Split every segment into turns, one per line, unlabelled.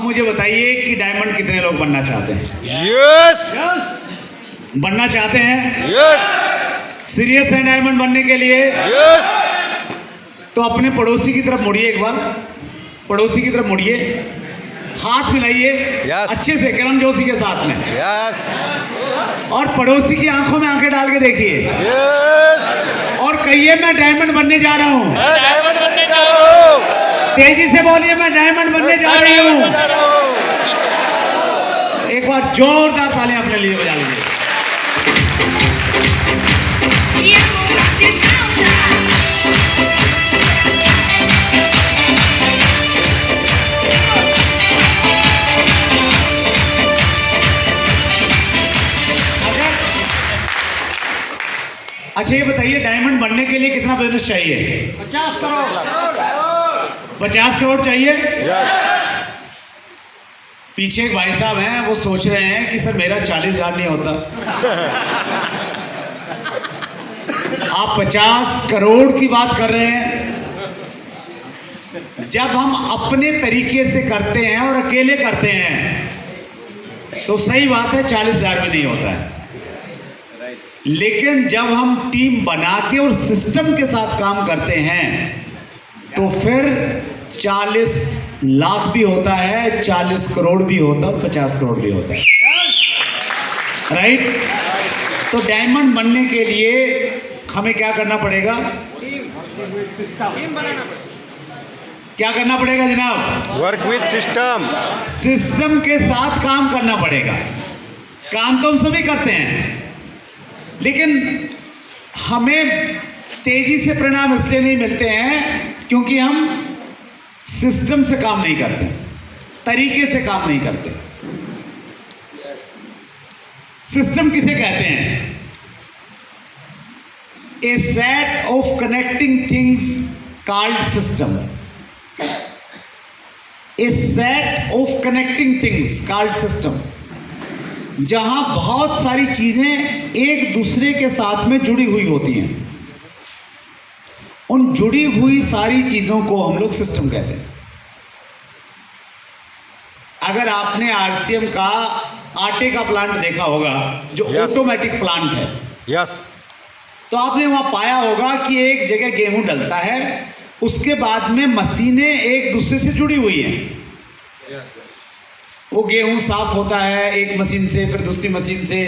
मुझे बताइए कि डायमंड कितने लोग बनना चाहते हैं?
यस
बनना चाहते हैं?
यस
सीरियस है डायमंड बनने के लिए?
यस
तो अपने पड़ोसी की तरफ मुड़िए, एक बार पड़ोसी की तरफ मुड़िए, हाथ मिलाइए
Yes.
अच्छे से करण जोशी के साथ में,
यस
और पड़ोसी की आंखों में आंखें डाल के देखिए
यस
और कहिए मैं डायमंड बनने जा रहा हूँ।
मैं डायमंड बनने जा रहा हूँ।
तेजी से बोलिए मैं डायमंड बनने जा रही हूँ। एक बार जोरदार तालियां अपने लिए बजा लीजिए। अच्छा ये बताइए डायमंड बनने के लिए कितना बिजनेस चाहिए?
50 करोड़।
50 करोड़ चाहिए?
यस
पीछे एक भाई साहब हैं, वो सोच रहे हैं कि सर मेरा 40,000 नहीं होता। आप 50 करोड़ की बात कर रहे हैं। जब हम अपने तरीके से करते हैं और अकेले करते हैं तो सही बात है 40,000 भी नहीं होता है, लेकिन जब हम टीम बना के और सिस्टम के साथ काम करते हैं तो फिर 40 लाख भी होता है, 40 करोड़ भी होता है और 50 करोड़ भी होता है, राइट? तो डायमंड बनने के लिए हमें क्या करना पड़ेगा? क्या करना पड़ेगा जनाब?
Work with system.
सिस्टम के साथ काम करना पड़ेगा। काम तो हम सभी करते हैं, लेकिन हमें तेजी से परिणाम इसलिए नहीं मिलते हैं क्योंकि हम सिस्टम से काम नहीं करते, तरीके से काम नहीं करते। सिस्टम किसे कहते हैं? A set of connecting things called system. A set of connecting things called system, जहां बहुत सारी चीजें एक दूसरे के साथ में जुड़ी हुई होती हैं। उन जुड़ी हुई सारी चीजों को हम लोग सिस्टम कहते हैं। अगर आपने आरसीएम का आटे का प्लांट देखा होगा जो
Yes.
ऑटोमेटिक प्लांट है,
यस
तो आपने वहां पाया होगा कि एक जगह गेहूं डलता है, उसके बाद में मशीनें एक दूसरे से जुड़ी हुई हैं। वो गेहूं साफ होता है एक मशीन से, फिर दूसरी मशीन से,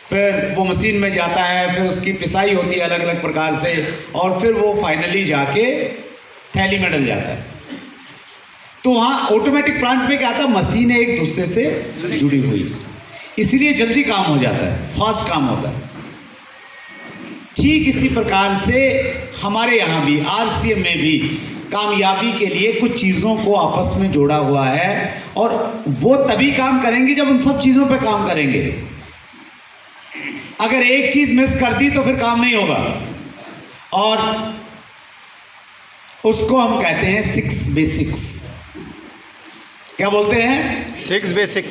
फिर वो मशीन में जाता है, फिर उसकी पिसाई होती है अलग अलग प्रकार से, और फिर वो फाइनली जाके थैली में डल जाता है। तो वहाँ ऑटोमेटिक प्लांट में क्या आता है? मशीनें एक दूसरे से जुड़ी हुई, इसलिए जल्दी काम हो जाता है, फास्ट काम होता है। ठीक इसी प्रकार से हमारे यहाँ भी आरसीएम में भी कामयाबी के लिए कुछ चीज़ों को आपस में जोड़ा हुआ है, और वो तभी काम करेंगे जब उन सब चीज़ों पे काम करेंगे। अगर एक चीज़ मिस कर दी तो फिर काम नहीं होगा, और उसको हम कहते हैं 6 बेसिक्स। क्या बोलते हैं?
6 बेसिक।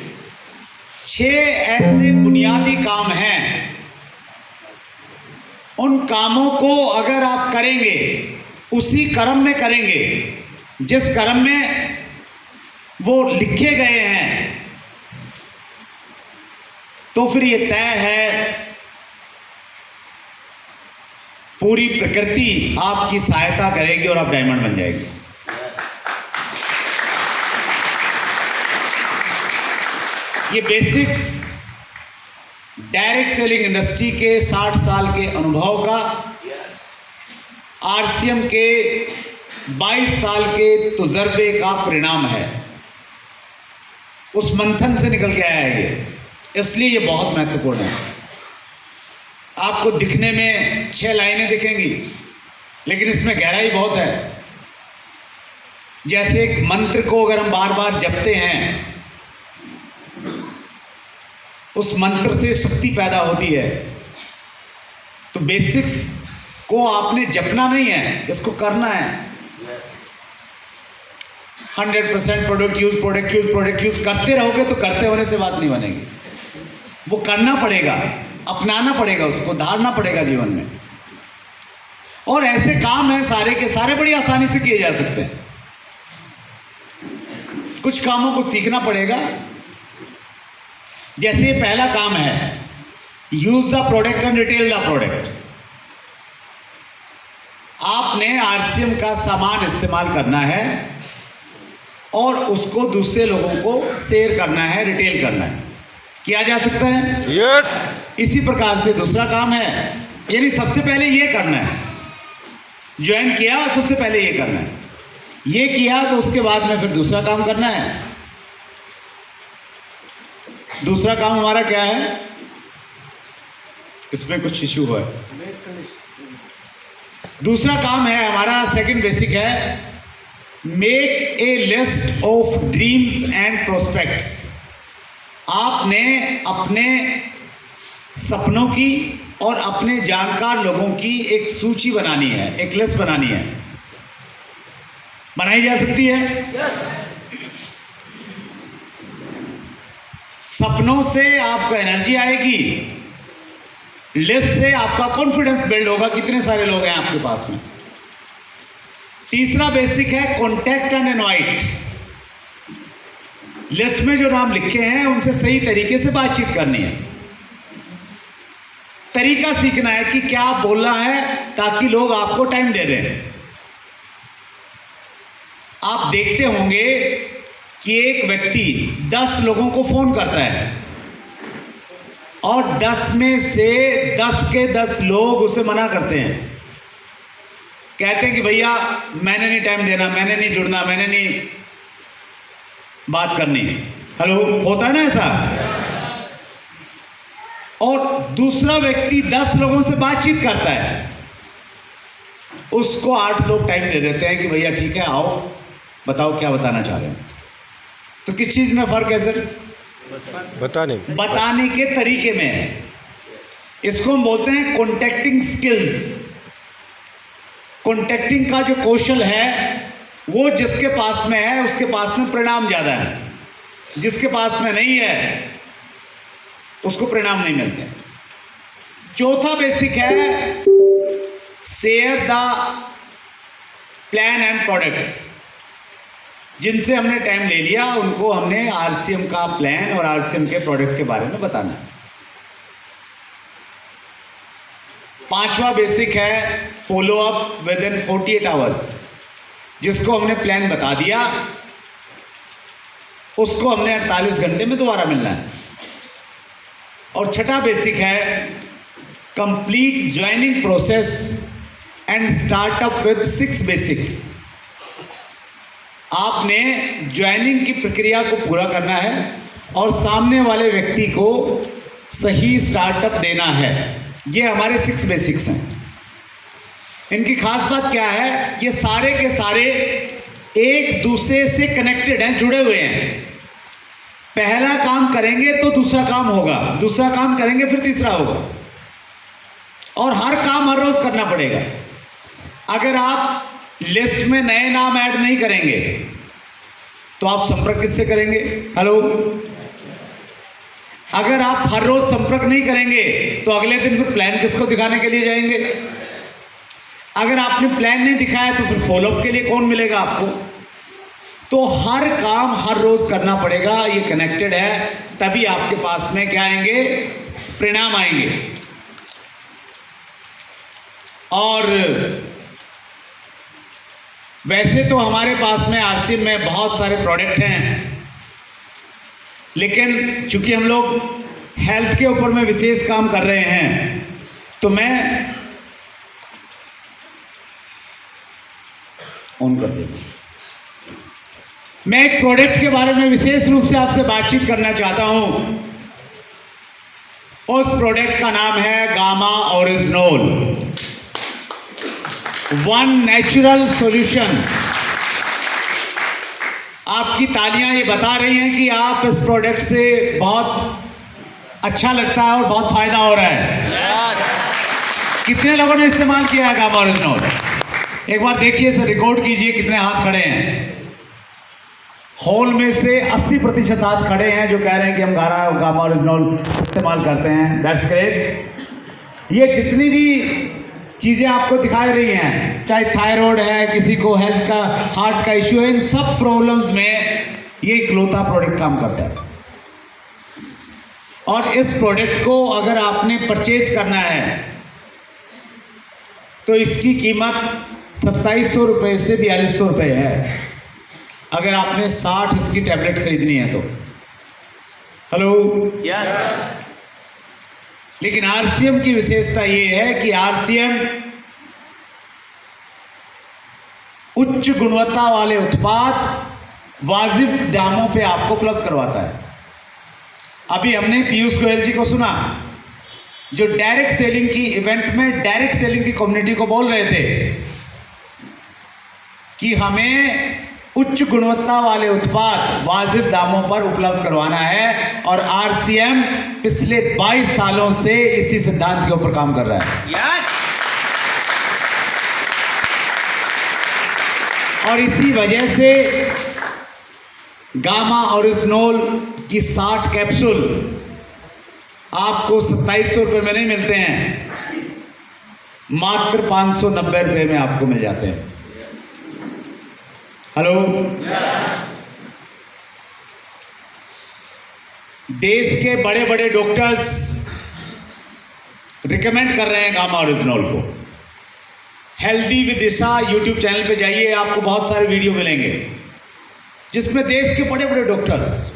6 ऐसे बुनियादी काम हैं, उन कामों को अगर आप करेंगे, उसी क्रम में करेंगे जिस क्रम में वो लिखे गए हैं, तो फिर ये तय है पूरी प्रकृति आपकी सहायता करेगी और आप डायमंड बन जाएंगे। ये बेसिक्स डायरेक्ट सेलिंग इंडस्ट्री के 60 साल के अनुभव का, आरसीएम के 22 साल के तजुर्बे का परिणाम है। उस मंथन से निकल के आया है ये, इसलिए ये बहुत महत्वपूर्ण है। आपको दिखने में 6 लाइनें दिखेंगी, लेकिन इसमें गहराई बहुत है। जैसे एक मंत्र को अगर हम बार बार जपते हैं, उस मंत्र से शक्ति पैदा होती है। तो बेसिक्स को आपने जपना नहीं है, इसको करना है। 100% प्रोडक्ट यूज करते रहोगे तो करते होने से बात नहीं बनेगी। वो करना पड़ेगा, अपनाना पड़ेगा, उसको धारना पड़ेगा जीवन में। और ऐसे काम हैं सारे के सारे बड़ी आसानी से किए जा सकते हैं। कुछ कामों को सीखना पड़ेगा। जैसे ये पहला काम है, use the product and retail the product. आपने आरसीएम का सामान इस्तेमाल करना है और उसको दूसरे लोगों को शेयर करना है, रिटेल करना है। किया जा सकता है?
यस।
इसी प्रकार से दूसरा काम है, यानी सबसे पहले ये करना है, ज्वाइन किया सबसे पहले ये करना है, ये किया तो उसके बाद में फिर दूसरा काम करना है। दूसरा काम हमारा क्या है? इसमें कुछ इश्यू है। दूसरा काम है हमारा, सेकंड बेसिक है, make a list of dreams and prospects. आपने अपने सपनों की और अपने जानकार लोगों की एक सूची बनानी है, एक लिस्ट बनानी है। बनाई जा सकती है? सपनों से आपको एनर्जी आएगी, लिस्ट से आपका कॉन्फिडेंस बिल्ड होगा। कितने सारे लोग हैं आपके पास में? तीसरा बेसिक है कॉन्टैक्ट एंड इनवाइट। लिस्ट में जो नाम लिखे हैं उनसे सही तरीके से बातचीत करनी है। तरीका सीखना है कि क्या बोलना है ताकि लोग आपको टाइम दे दें। आप देखते होंगे कि एक व्यक्ति 10 लोगों को फोन करता है और 10 में से 10 के 10 लोग उसे मना करते हैं, कहते हैं कि भैया मैंने नहीं टाइम देना, मैंने नहीं जुड़ना, मैंने नहीं बात करनी। हेलो, होता है ना ऐसा? और दूसरा व्यक्ति 10 लोगों से बातचीत करता है, उसको 8 लोग टाइम दे देते हैं कि भैया ठीक है आओ बताओ क्या बताना चाह रहे हैं। तो किस चीज में फर्क है सर? बताने के तरीके में है। इसको हम बोलते हैं कॉन्टैक्टिंग स्किल्स। कॉन्टैक्टिंग का जो कौशल है वो जिसके पास में है उसके पास में परिणाम ज्यादा है, जिसके पास में नहीं है उसको परिणाम नहीं मिलते। चौथा बेसिक है share the plan and products. जिनसे हमने टाइम ले लिया उनको हमने आरसीएम का प्लान और आरसीएम के प्रोडक्ट के बारे में बताना है। पांचवा बेसिक है follow up with in 48 hours. जिसको हमने प्लान बता दिया उसको हमने 48 घंटे में दोबारा मिलना है। और छठा बेसिक है complete joining process and startup with 6 basics. आपने ज्वाइनिंग की प्रक्रिया को पूरा करना है और सामने वाले व्यक्ति को सही स्टार्टअप देना है। ये हमारे 6 बेसिक्स हैं। इनकी खास बात क्या है? ये सारे के सारे एक दूसरे से कनेक्टेड हैं, जुड़े हुए हैं। पहला काम करेंगे तो दूसरा काम होगा, दूसरा काम करेंगे फिर तीसरा होगा, और हर काम हर रोज करना पड़ेगा। अगर आप लिस्ट में नए नाम ऐड नहीं करेंगे तो आप संपर्क किससे करेंगे? हेलो, अगर आप हर रोज संपर्क नहीं करेंगे तो अगले दिन फिर प्लान किसको दिखाने के लिए जाएंगे? अगर आपने प्लान नहीं दिखाया तो फिर फॉलोअप के लिए कौन मिलेगा आपको? तो हर काम हर रोज करना पड़ेगा। ये कनेक्टेड है, तभी आपके पास में क्या आएंगे? परिणाम आएंगे। और वैसे तो हमारे पास में आरसीएम में बहुत सारे प्रोडक्ट हैं, लेकिन चूंकि हम लोग हेल्थ के ऊपर में विशेष काम कर रहे हैं तो मैं ऑन कर देता। मैं एक प्रोडक्ट के बारे में विशेष रूप से आपसे बातचीत करना चाहता हूं। उस प्रोडक्ट का नाम है गामा ओरिजिनोल, वन नेचुरल सॉल्यूशन। आपकी तालियां ये बता रही हैं कि आप इस प्रोडक्ट से बहुत अच्छा लगता है और बहुत फायदा हो रहा है। कितने लोगों ने इस्तेमाल किया है गामा ओरिजिनोल? एक बार देखिए सर, रिकॉर्ड कीजिए कितने हाथ खड़े हैं। हॉल में से 80% हाथ खड़े हैं जो कह रहे हैं कि हम गामा ओरिजिनोल इस्तेमाल करते हैं। That's great. ये जितनी भी चीज़ें आपको दिखाई रही हैं, चाहे थायराइड है, किसी को हेल्थ का हार्ट का इश्यू है, इन सब प्रॉब्लम्स में ये इकलौता प्रोडक्ट काम करता है। और इस प्रोडक्ट को अगर आपने परचेज करना है तो इसकी कीमत 2700 रुपये से 4200 रुपये है, अगर आपने 60 इसकी टैबलेट खरीदनी है तो। हेलो,
यस,
लेकिन आरसीएम की विशेषता ये है कि आरसीएम उच्च गुणवत्ता वाले उत्पाद वाजिब दामों पे आपको उपलब्ध करवाता है। अभी हमने पीयूष गोयल जी को सुना, जो डायरेक्ट सेलिंग की इवेंट में डायरेक्ट सेलिंग की कम्युनिटी को बोल रहे थे कि हमें उच्च गुणवत्ता वाले उत्पाद वाजिब दामों पर उपलब्ध करवाना है, और आरसीएम पिछले 22 सालों से इसी सिद्धांत के ऊपर काम कर रहा है।
यस,
और इसी वजह से गामा ओरिजिनोल की 60 कैप्सूल आपको 2700 रुपये में नहीं मिलते हैं, मात्र 590 रुपये में आपको मिल जाते हैं। हेलो, देश के बड़े बड़े डॉक्टर्स रिकमेंड कर रहे हैं गामा ओरिजिनोल को। Healthy with Disha YouTube channel पे जाइए, आपको बहुत सारे वीडियो मिलेंगे जिसमें देश के बड़े बड़े डॉक्टर्स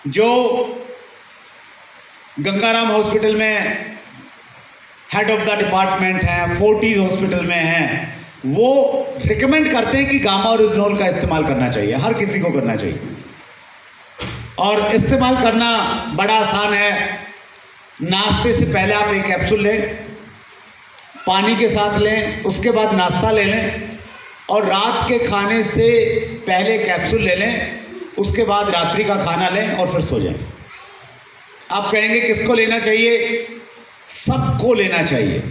जो गंगाराम हॉस्पिटल में हेड ऑफ द डिपार्टमेंट हैं, फोर्टीज हॉस्पिटल में हैं, वो रिकमेंड करते हैं कि गामा ओरिजिनोल का इस्तेमाल करना चाहिए, हर किसी को करना चाहिए। और इस्तेमाल करना बड़ा आसान है। नाश्ते से पहले आप एक कैप्सूल लें, पानी के साथ लें, उसके बाद नाश्ता ले लें, और रात के खाने से पहले कैप्सूल ले लें, उसके बाद रात्रि का खाना लें और फिर सो जाएं। आप कहेंगे किसको लेना चाहिए? सबको लेना चाहिए।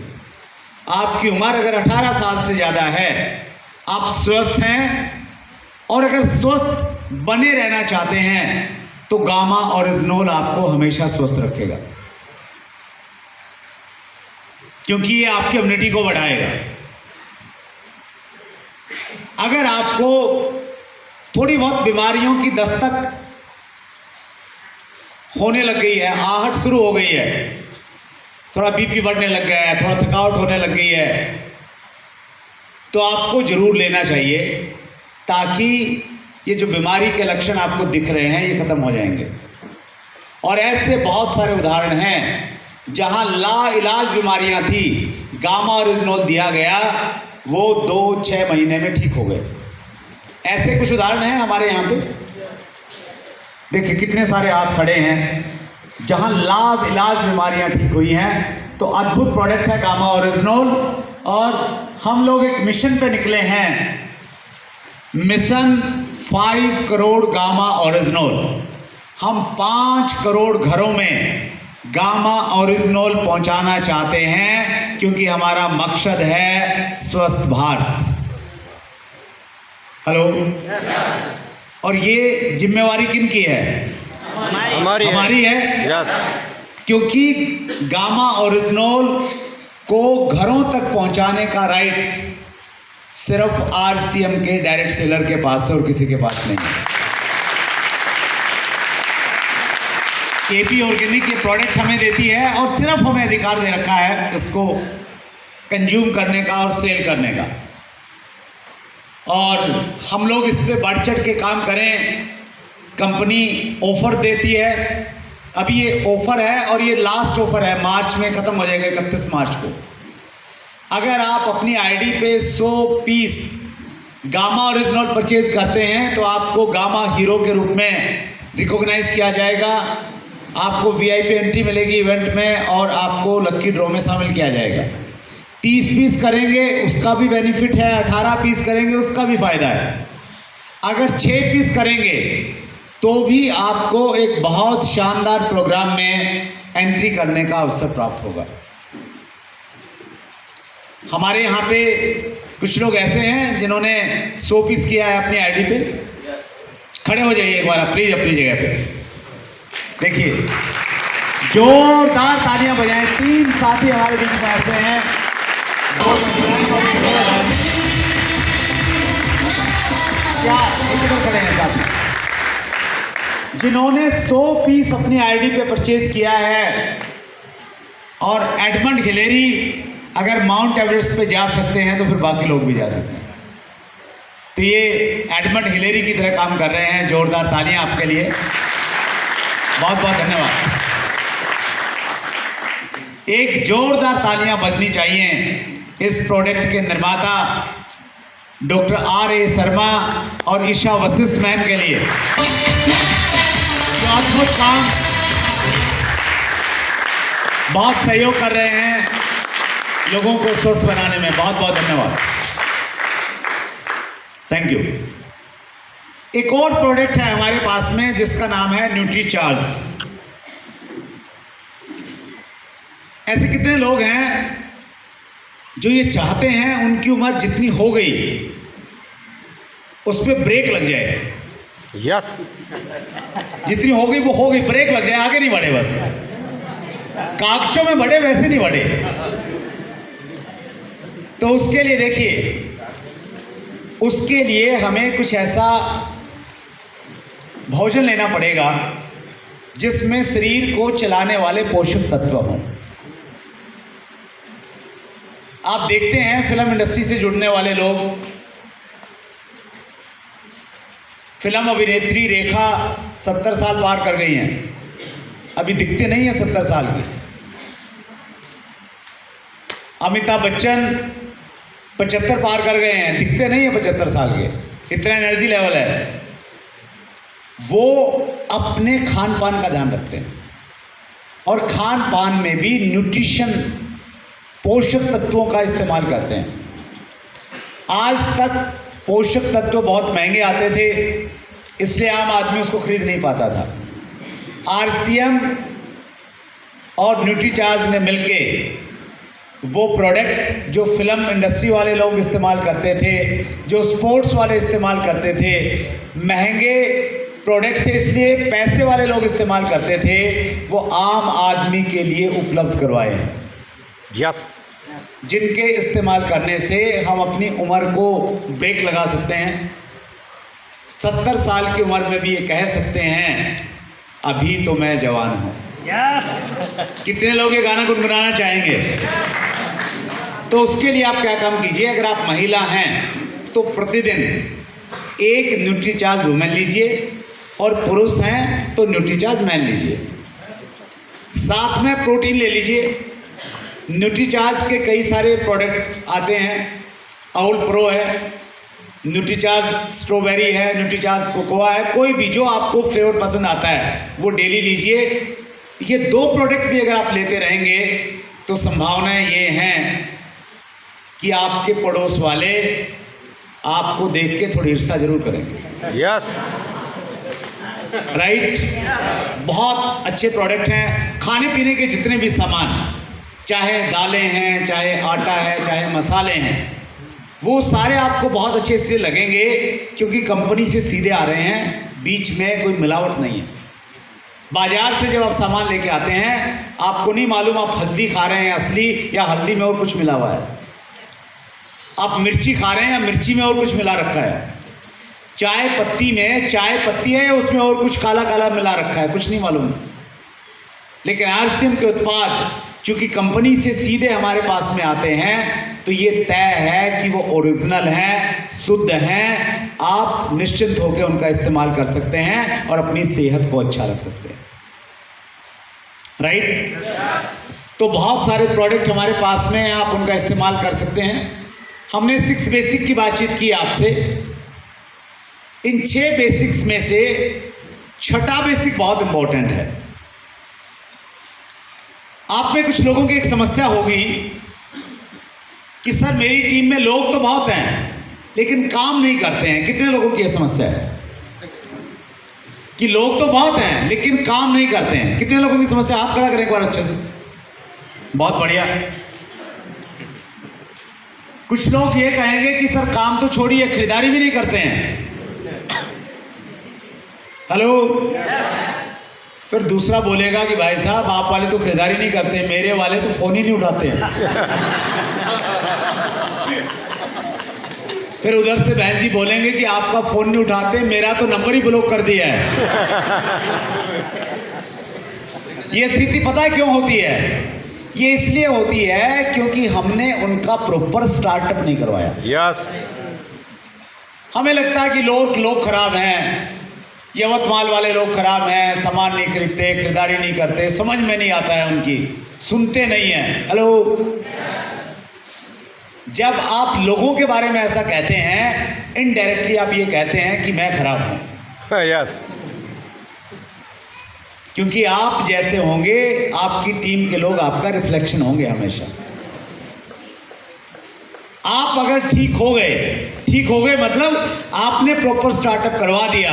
आपकी उम्र अगर 18 साल से ज़्यादा है, आप स्वस्थ हैं, और अगर स्वस्थ बने रहना चाहते हैं तो गामा ओरिजिनोल आपको हमेशा स्वस्थ रखेगा, क्योंकि ये आपकी इम्यूनिटी को बढ़ाएगा। अगर आपको थोड़ी बहुत बीमारियों की दस्तक होने लग गई है, आहट शुरू हो गई है, थोड़ा बीपी बढ़ने लग गया है, थोड़ा थकावट होने लग गई है, तो आपको जरूर लेना चाहिए, ताकि ये जो बीमारी के लक्षण आपको दिख रहे हैं ये खत्म हो जाएंगे। और ऐसे बहुत सारे उदाहरण हैं जहां लाइलाज बीमारियां थी, गामा ओरिजिनोल दिया गया, वो 2-6 महीने में ठीक हो गए। ऐसे कुछ उदाहरण हैं हमारे यहाँ पे। देखिए कितने सारे हाथ खड़े हैं जहां लाभ इलाज बीमारियां ठीक हुई हैं। तो अद्भुत प्रोडक्ट है गामा ओरिजिनोल, और हम लोग एक मिशन पे निकले हैं, मिशन 5 करोड़ गामा ओरिजिनोल। हम 5 करोड़ घरों में गामा ओरिजिनोल पहुंचाना चाहते हैं, क्योंकि हमारा मकसद है स्वस्थ भारत। हेलो, और ये जिम्मेवारी किनकी है? हमारी है।
यस,
क्योंकि गामा ओरिजिनोल को घरों तक पहुंचाने का राइट्स सिर्फ आरसीएम के डायरेक्ट सेलर के पास है और किसी के पास नहीं है। केपी ऑर्गेनिक ये प्रोडक्ट हमें देती है, और सिर्फ हमें अधिकार दे रखा है इसको कंज्यूम करने का और सेल करने का। और हम लोग इस पे बढ़ चढ़ के काम करें। कंपनी ऑफर देती है, अभी ये ऑफर है और ये लास्ट ऑफर है, मार्च में ख़त्म हो जाएगा, 31 मार्च को। अगर आप अपनी आईडी पे 100 पीस गामा ओरिजिनल परचेज करते हैं तो आपको गामा हीरो के रूप में रिकॉग्नाइज किया जाएगा, आपको वीआईपी एंट्री मिलेगी इवेंट में, और आपको लक्की ड्रॉ में शामिल किया जाएगा। 30 पीस करेंगे उसका भी बेनिफिट है, 18 पीस करेंगे उसका भी फ़ायदा है। अगर 6 पीस करेंगे तो भी आपको एक बहुत शानदार प्रोग्राम में एंट्री करने का अवसर प्राप्त होगा। हमारे यहाँ पे कुछ लोग ऐसे हैं जिन्होंने 100 पीस किया है अपनी आईडी पे। खड़े हो जाइए एक बार आप प्लीज अपनी जगह पे। देखिए जोरदार तालियां बजाएं। 3 साथी हमारे बीच में ऐसे हैं, खड़े हैं साथ में, जिन्होंने 100 पीस अपनी आईडी पे परचेज किया है। और एडमंड हिलेरी अगर माउंट एवरेस्ट पे जा सकते हैं तो फिर बाकी लोग भी जा सकते हैं। तो ये एडमंड हिलेरी की तरह काम कर रहे हैं। जोरदार तालियां आपके लिए, बहुत बहुत धन्यवाद। एक जोरदार तालियां बजनी चाहिए इस प्रोडक्ट के निर्माता डॉक्टर R.A. शर्मा और ईशा वशिष्ठ मैम के लिए, जो अद्भुत काम बहुत सहयोग कर रहे हैं लोगों को स्वस्थ बनाने में। बहुत बहुत धन्यवाद, थैंक यू। एक और प्रोडक्ट है हमारे पास में जिसका नाम है न्यूट्रीचार्ज। ऐसे कितने लोग हैं जो ये चाहते हैं उनकी उम्र जितनी हो गई उस पर ब्रेक लग जाए?
यस।
जितनी हो गई वो हो गई, ब्रेक लग जाए, आगे नहीं बढ़े, बस कागजों में बढ़े वैसे नहीं बढ़े। तो उसके लिए देखिए, उसके लिए हमें कुछ ऐसा भोजन लेना पड़ेगा जिसमें शरीर को चलाने वाले पोषक तत्व हों। आप देखते हैं फिल्म इंडस्ट्री से जुड़ने वाले लोग, फिल्म अभिनेत्री रेखा 70 साल पार कर गई हैं, अभी दिखते नहीं हैं 70 साल की। अमिताभ बच्चन 75 पार कर गए हैं, दिखते नहीं हैं 75 साल के, इतना एनर्जी लेवल है। वो अपने खान पान का ध्यान रखते हैं और खान पान में भी न्यूट्रिशन पोषक तत्वों का इस्तेमाल करते हैं। आज तक पोषक तत्व बहुत महंगे आते थे, इसलिए आम आदमी उसको खरीद नहीं पाता था। RCM और न्यूट्रीचार्ज ने मिलके वो प्रोडक्ट जो फिल्म इंडस्ट्री वाले लोग इस्तेमाल करते थे, जो स्पोर्ट्स वाले इस्तेमाल करते थे, महंगे प्रोडक्ट थे इसलिए पैसे वाले लोग इस्तेमाल करते थे, वो आम आदमी के लिए उपलब्ध करवाए हैं।
यस।
जिनके इस्तेमाल करने से हम अपनी उम्र को ब्रेक लगा सकते हैं। 70 साल की उम्र में भी ये कह सकते हैं अभी तो मैं जवान हूँ। यस। कितने लोग ये गाना गुनगुनाना चाहेंगे? तो उसके लिए आप क्या काम कीजिए, अगर आप महिला हैं तो प्रतिदिन एक न्यूट्रीचार्ज वुमेन लीजिए और पुरुष हैं तो न्यूट्रीचार्ज मैन लीजिए। साथ में प्रोटीन ले लीजिए। न्यूट्रीचार्ज के कई सारे प्रोडक्ट आते हैं, आउल प्रो है, न्यूट्रीचार्ज स्ट्रॉबेरी है, न्यूट्रीचार्ज कोकोआ है, कोई भी जो आपको फ्लेवर पसंद आता है वो डेली लीजिए। ये 2 प्रोडक्ट भी अगर आप लेते रहेंगे तो संभावनाएं ये हैं कि आपके पड़ोस वाले आपको देख के थोड़ी ईर्ष्या जरूर करेंगे।
यस।
राइट। बहुत अच्छे प्रोडक्ट हैं। खाने पीने के जितने भी सामान, चाहे दालें हैं, चाहे आटा है, चाहे मसाले हैं, वो सारे आपको बहुत अच्छे से लगेंगे क्योंकि कंपनी से सीधे आ रहे हैं, बीच में कोई मिलावट नहीं है। बाजार से जब आप सामान लेके आते हैं आपको नहीं मालूम आप हल्दी खा रहे हैं असली या हल्दी में और कुछ मिला हुआ है। आप मिर्ची खा रहे हैं या मिर्ची में और कुछ मिला रखा है। चाय पत्ती में चाय पत्ती है या उसमें और कुछ काला काला मिला रखा है, कुछ नहीं मालूम। लेकिन RCM के उत्पाद चूँकि कंपनी से सीधे हमारे पास में आते हैं तो ये तय है कि वो ओरिजिनल हैं, शुद्ध हैं, आप निश्चिंत होकर उनका इस्तेमाल कर सकते हैं और अपनी सेहत को अच्छा रख सकते हैं। राइट। तो बहुत सारे प्रोडक्ट हमारे पास में हैं, आप उनका इस्तेमाल कर सकते हैं। हमने 6 बेसिक की बातचीत की आपसे। इन 6 बेसिक्स में से छठा बेसिक बहुत इंपॉर्टेंट है। आप में कुछ लोगों की एक समस्या होगी कि सर मेरी टीम में लोग तो बहुत हैं लेकिन काम नहीं करते हैं। कितने लोगों की यह समस्या है कि लोग तो बहुत हैं लेकिन काम नहीं करते हैं? कितने लोगों की समस्या? हाथ खड़ा करें एक बार अच्छे से। बहुत बढ़िया। कुछ लोग ये कहेंगे कि सर काम तो छोड़िए, खरीदारी भी नहीं करते हैं। हेलो। फिर दूसरा बोलेगा कि भाई साहब आप वाले तो खरीदारी नहीं करते, मेरे वाले तो फोन ही नहीं उठाते हैं। फिर उधर से बहन जी बोलेंगे कि आपका फोन नहीं उठाते, मेरा तो नंबर ही ब्लॉक कर दिया है। ये स्थिति पता है क्यों होती है? ये इसलिए होती है क्योंकि हमने उनका प्रॉपर स्टार्टअप नहीं करवाया।
यस।
हमें लगता है कि लोग खराब हैं, यवतमाल वाले लोग खराब हैं, सामान नहीं खरीदते, खरीदारी नहीं करते, समझ में नहीं आता है उनकी, सुनते नहीं हैं। हेलो, जब आप लोगों के बारे में ऐसा कहते हैं, इनडायरेक्टली आप ये कहते हैं कि मैं खराब हूं।
यस।
क्योंकि आप जैसे होंगे, आपकी टीम के लोग आपका रिफ्लेक्शन होंगे हमेशा। आप अगर ठीक हो गए मतलब आपने प्रॉपर स्टार्टअप करवा दिया,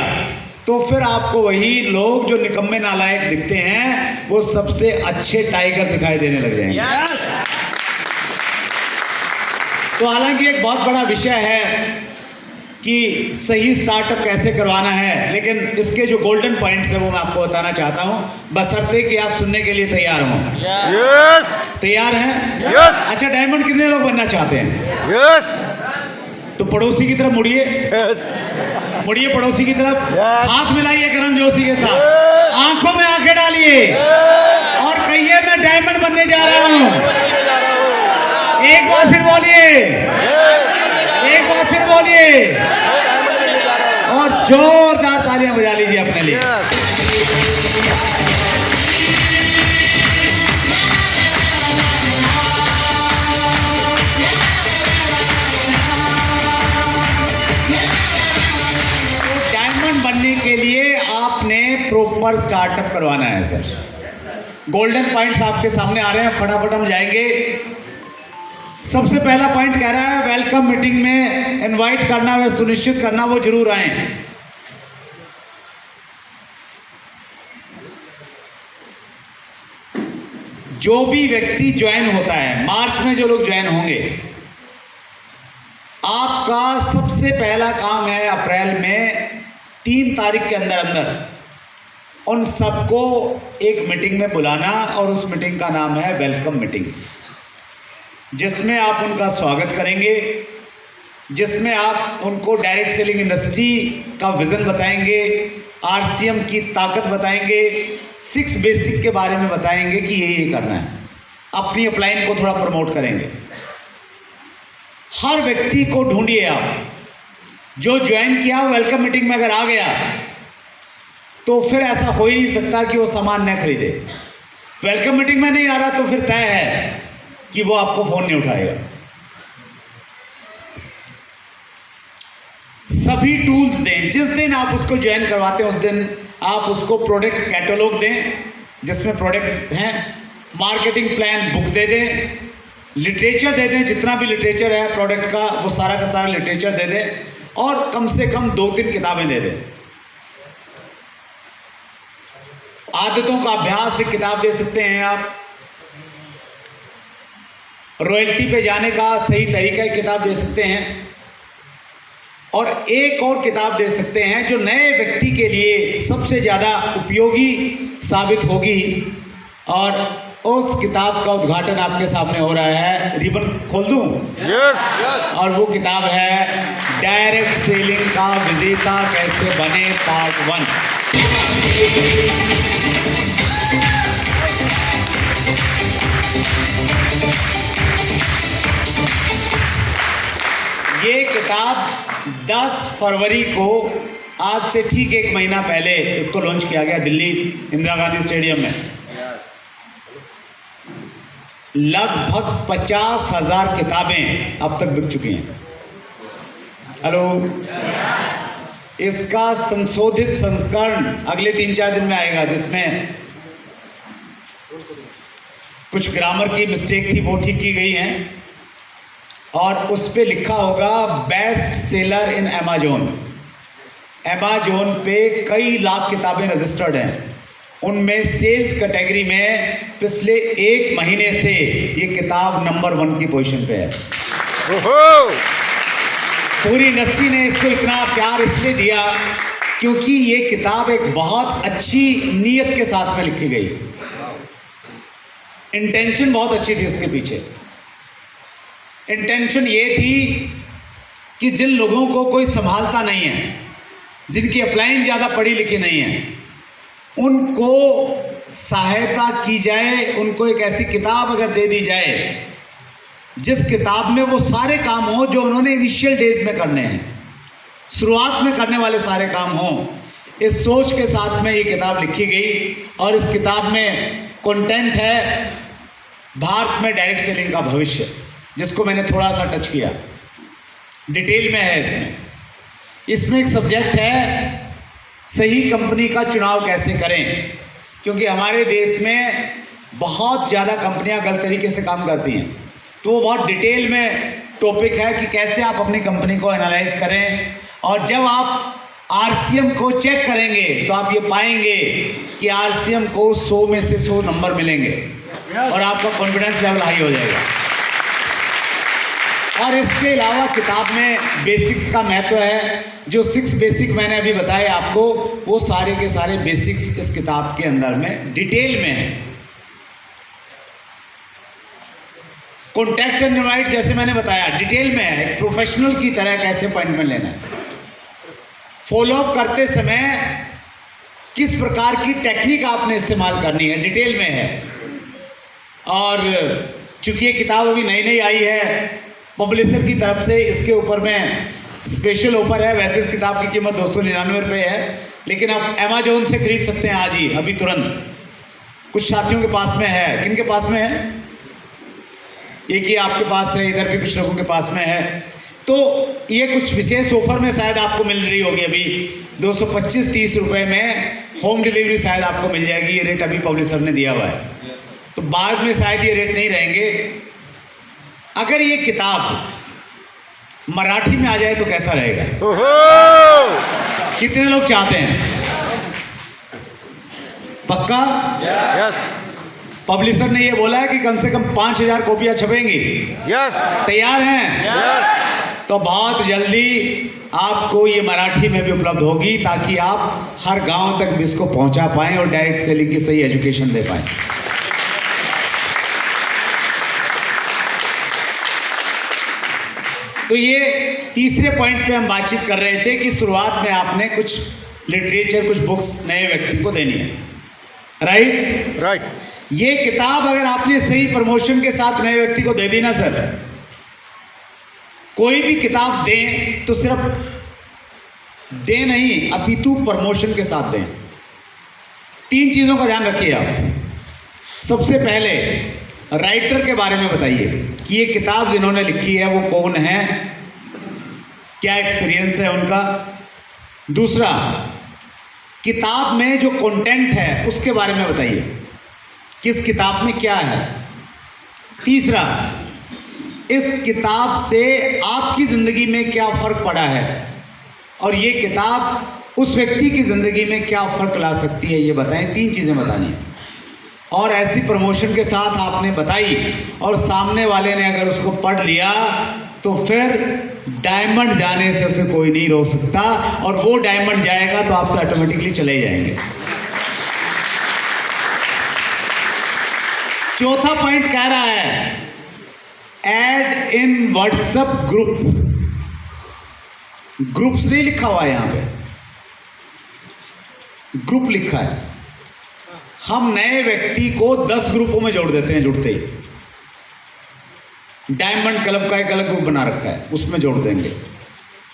तो फिर आपको वही लोग जो निकम्मे नालायक दिखते हैं, वो सबसे अच्छे टाइगर दिखाई देने लग जाएंगे।
यस।
तो हालांकि एक बहुत बड़ा विषय है कि सही स्टार्टअप कैसे करवाना है, लेकिन इसके जो गोल्डन पॉइंट्स है वो मैं आपको बताना चाहता हूं, बशर्ते कि आप सुनने के लिए तैयार हों।
यस।
तैयार हैं?
यस।
अच्छा, डायमंड कितने लोग बनना चाहते हैं?
यस।
तो पड़ोसी की तरफ मुड़िए,
यस।
मुड़िए पड़ोसी की तरफ,
Yes.
हाथ मिलाइए करण जोशी के साथ, आंखों में आंखें डालिए और कहिए मैं डायमंड बनने जा रहा हूं। एक बार फिर बोलिए, एक बार फिर बोलिए और जोरदार तालियां बजा लीजिए अपने लिए। डायमंड बनने के लिए आपने प्रॉपर स्टार्टअप करवाना है सर। गोल्डन पॉइंट्स आपके सामने आ रहे हैं, फटाफट हम जाएंगे। सबसे पहला पॉइंट कह रहा है वेलकम मीटिंग में इनवाइट करना व सुनिश्चित करना वो जरूर आए। जो भी व्यक्ति ज्वाइन होता है, मार्च में जो लोग ज्वाइन होंगे, आपका सबसे पहला काम है अप्रैल में 3 तारीख के अंदर अंदर उन सबको एक मीटिंग में बुलाना, और उस मीटिंग का नाम है वेलकम मीटिंग, जिसमें आप उनका स्वागत करेंगे, जिसमें आप उनको डायरेक्ट सेलिंग इंडस्ट्री का विजन बताएंगे, आरसीएम की ताकत बताएंगे, 6 बेसिक के बारे में बताएंगे कि ये करना है, अपनी अपलाइन को थोड़ा प्रमोट करेंगे। हर व्यक्ति को ढूंढिए आप, जो ज्वाइन किया वेलकम मीटिंग में अगर आ गया तो फिर ऐसा हो ही नहीं सकता कि वो सामान न खरीदे। वेलकम मीटिंग में नहीं आ रहा तो फिर तय है कि वो आपको फोन नहीं उठाएगा। सभी टूल्स दें, जिस दिन आप उसको ज्वाइन करवाते हैं उस दिन आप उसको प्रोडक्ट कैटलॉग दें जिसमें प्रोडक्ट हैं, मार्केटिंग प्लान बुक दे दें, लिटरेचर दे दें, जितना भी लिटरेचर है प्रोडक्ट का वो सारा का सारा लिटरेचर दे दें, और कम से कम 2-3 किताबें दे दें। आदतों का अभ्यास एक किताब दे सकते हैं आप, रॉयल्टी पे जाने का सही तरीका की किताब दे सकते हैं, और एक और किताब दे सकते हैं जो नए व्यक्ति के लिए सबसे ज़्यादा उपयोगी साबित होगी, और उस किताब का उद्घाटन आपके सामने हो रहा है। रिबन खोल दूं?
यस।
और वो किताब है डायरेक्ट सेलिंग का विजेता कैसे बने पार्ट 1। ये किताब 10 फरवरी को, आज से ठीक 1 महीना पहले इसको लॉन्च किया गया दिल्ली इंदिरा गांधी स्टेडियम में। लगभग 50,000 किताबें अब तक बिक चुकी हैं। हेलो, इसका संशोधित संस्करण अगले 3-4 दिन में आएगा, जिसमें कुछ ग्रामर की मिस्टेक थी वो ठीक की गई हैं, और उस पे लिखा होगा बेस्ट सेलर इन अमेजोन। अमेजोन पे कई लाख किताबें रजिस्टर्ड हैं, उनमें सेल्स कैटेगरी में पिछले 1 महीने से ये किताब नंबर 1 की पोजीशन पे है। पूरी इंडस्ट्री ने इसको इतना प्यार इसलिए दिया क्योंकि ये किताब एक बहुत अच्छी नीयत के साथ में लिखी गई। इंटेंशन बहुत अच्छी थी इसके पीछे। इंटेंशन ये थी कि जिन लोगों को कोई संभालता नहीं है, जिनकी अपलाइन ज़्यादा पढ़ी लिखी नहीं है, उनको सहायता की जाए, उनको एक ऐसी किताब अगर दे दी जाए जिस किताब में वो सारे काम हो जो उन्होंने इनिशियल डेज में करने हैं, शुरुआत में करने वाले सारे काम हों। इस सोच के साथ में ये किताब लिखी गई और इस किताब में कंटेंट है भारत में डायरेक्ट सेलिंग का भविष्य, जिसको मैंने थोड़ा सा टच किया, डिटेल में है। इसमें एक सब्जेक्ट है सही कंपनी का चुनाव कैसे करें, क्योंकि हमारे देश में बहुत ज़्यादा कंपनियां गलत तरीके से काम करती हैं। तो वो बहुत डिटेल में टॉपिक है कि कैसे आप अपनी कंपनी को एनालाइज करें, और जब आप आरसीएम को चेक करेंगे तो आप ये पाएंगे कि आरसीएम को 100 में से 100 नंबर मिलेंगे और आपका कॉन्फिडेंस लेवल हाई हो जाएगा। और इसके अलावा किताब में बेसिक्स का महत्व है। जो 6 बेसिक मैंने अभी बताए आपको, वो सारे के सारे बेसिक्स इस किताब के अंदर में डिटेल में है। कॉन्टैक्ट एंड इनवाइट जैसे मैंने बताया डिटेल में है, एक प्रोफेशनल की तरह कैसे अपॉइंटमेंट लेना है, फॉलोअप करते समय किस प्रकार की टेक्निक आपने इस्तेमाल करनी है, डिटेल में है। और चूंकि ये किताब अभी नई नई आई है पब्लिशर की तरफ से, इसके ऊपर में स्पेशल ऑफर है। वैसे इस किताब की कीमत 299 रुपये है, लेकिन आप अमेजोन से खरीद सकते हैं आज ही, अभी तुरंत। कुछ साथियों के पास में है। किन के पास में है? एक ही आपके पास है, इधर भी कुछ लोगों के पास में है। तो ये कुछ विशेष ऑफर में शायद आपको मिल रही होगी अभी 225-30 रुपये में होम डिलीवरी शायद आपको मिल जाएगी। ये रेट अभी पब्लिशर ने दिया हुआ है, तो बाद में शायद ये रेट नहीं रहेंगे। अगर ये किताब मराठी में आ जाए तो कैसा रहेगा? कितने लोग चाहते हैं? पक्का?
यस
पब्लिशर ने ये बोला है कि कम से कम 5000 कॉपियां छपेंगी।
यस
तैयार हैं?
यस
तो बहुत जल्दी आपको ये मराठी में भी उपलब्ध होगी, ताकि आप हर गांव तक भी इसको पहुंचा पाएं और डायरेक्ट सेलिंग की सही एजुकेशन दे पाएं। तो ये तीसरे पॉइंट पे हम बातचीत कर रहे थे कि शुरुआत में आपने कुछ लिटरेचर, कुछ बुक्स नए व्यक्ति को देनी है, राइट?
राइट।
ये किताब अगर आपने सही प्रमोशन के साथ नए व्यक्ति को दे दी ना सर, कोई भी किताब दें तो सिर्फ दें नहीं, अपितु प्रमोशन के साथ दें। 3 चीज़ों का ध्यान रखिए आप। सबसे पहले राइटर के बारे में बताइए कि ये किताब जिन्होंने लिखी है वो कौन है, क्या एक्सपीरियंस है उनका। दूसरा, किताब में जो कंटेंट है उसके बारे में बताइए, किस किताब में क्या है। तीसरा, इस किताब से आपकी ज़िंदगी में क्या फ़र्क पड़ा है और ये किताब उस व्यक्ति की ज़िंदगी में क्या फ़र्क ला सकती है, ये बताएं। 3 चीज़ें बतानी है। और ऐसी प्रमोशन के साथ आपने बताई और सामने वाले ने अगर उसको पढ़ लिया तो फिर डायमंड जाने से उसे कोई नहीं रोक सकता, और वो डायमंड जाएगा तो आप तो ऑटोमेटिकली चले जाएंगे। चौथा पॉइंट कह रहा है add in WhatsApp group. Groups नहीं लिखा हुआ है यहां पे, ग्रुप लिखा है। हम नए व्यक्ति को 10 ग्रुपों में जोड़ देते हैं जुड़ते ही। डायमंड क्लब का एक अलग ग्रुप बना रखा है, उसमें जोड़ देंगे।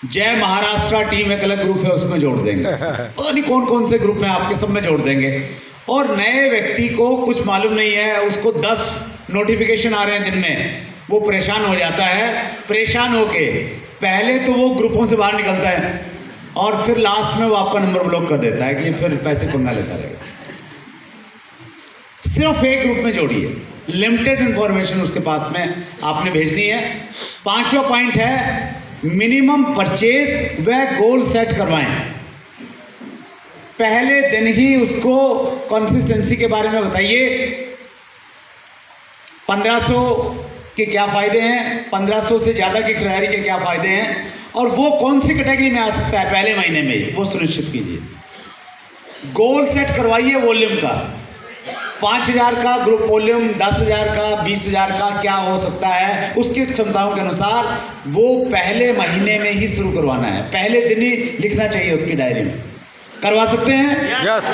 जय महाराष्ट्र टीम एक अलग ग्रुप है, उसमें जोड़ देंगे। पता नहीं कौन कौन से ग्रुप हैं आपके, सब में जोड़ देंगे। और नए व्यक्ति को कुछ मालूम नहीं है, उसको 10 नोटिफिकेशन आ रहे हैं दिन में, वो परेशान हो जाता है। परेशान होके पहले तो वो ग्रुपों से बाहर निकलता है और फिर लास्ट में वो आपका नंबर ब्लॉक कर देता है कि फिर पैसे पंगा लेता रहेगा। सिर्फ एक ग्रुप में जोड़िए, लिमिटेड इंफॉर्मेशन उसके पास में आपने भेजनी है। 5वां पॉइंट है मिनिमम परचेज व गोल सेट करवाएं। पहले दिन ही उसको कंसिस्टेंसी के बारे में बताइए। 1500 के क्या फ़ायदे हैं, 1500 से ज़्यादा की खरीदारी के क्या फ़ायदे हैं, और वो कौन सी कैटेगरी में आ सकता है पहले महीने में, वो सुनिश्चित कीजिए। गोल सेट करवाइए वॉल्यूम का। 5,000 का ग्रुप वॉल्यूम, 10,000 का, 20,000 का क्या हो सकता है, उसकी क्षमताओं के अनुसार वो पहले महीने में ही शुरू करवाना है, पहले दिन ही लिखना चाहिए उसकी डायरी में। करवा सकते हैं?
यस।